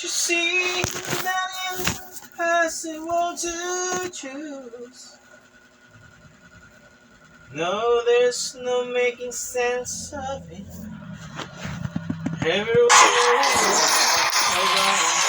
you see that it's impossible to choose? No, there's no making sense of it. Everywhere around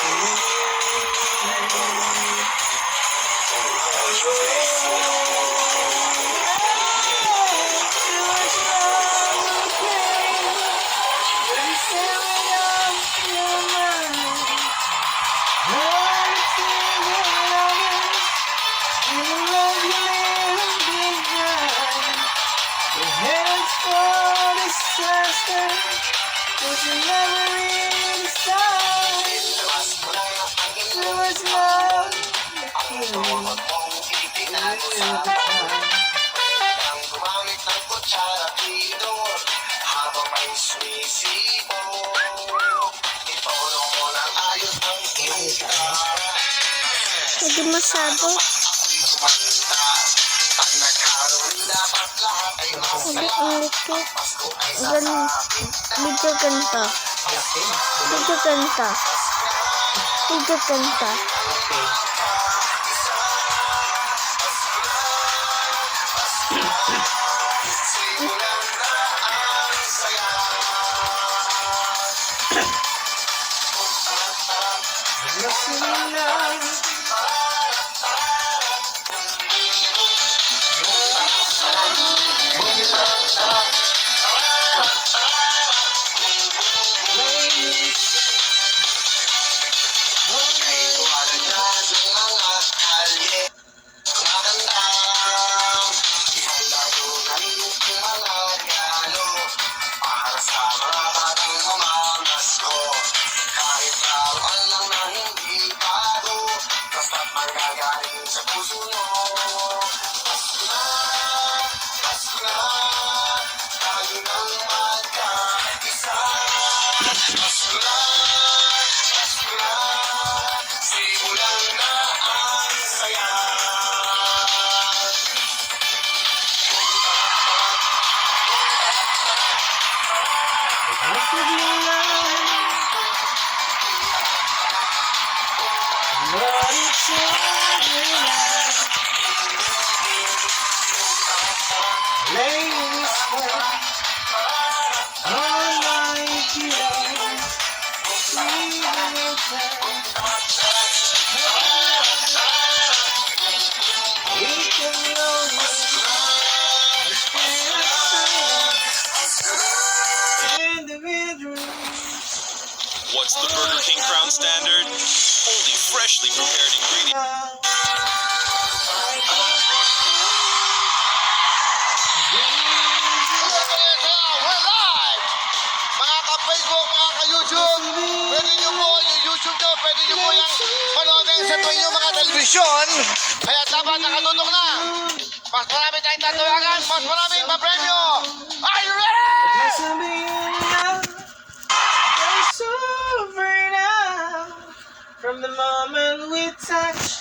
was you never really decide? There was love Ang gumamit ng kutsara tinidor habang may sumisipaw. Itulong mo ng ayos ang iyong cara. Hindi masyado. Pag nagkaroon dapat lahat ay masaya. Pasko ay Video ganda. Video ganda. Video ganda. sa puso mo. Pasko na, tayo nang magkaisa. Pasko na, simulan na ang saya. What's the Burger King Crown Standard? Only freshly prepared ingredients. We're live! Mga ka-Facebook, mga ka-YouTube, pwede nyo po yung YouTube nyo, pwede nyo po yung panoodin sa tuwing yung mga telebisyon. Kaya dapat nakatutok na. Mas marami tayong tatawagan, mas maraming papremyo. Are you ready? It's over now. From the moment we touch,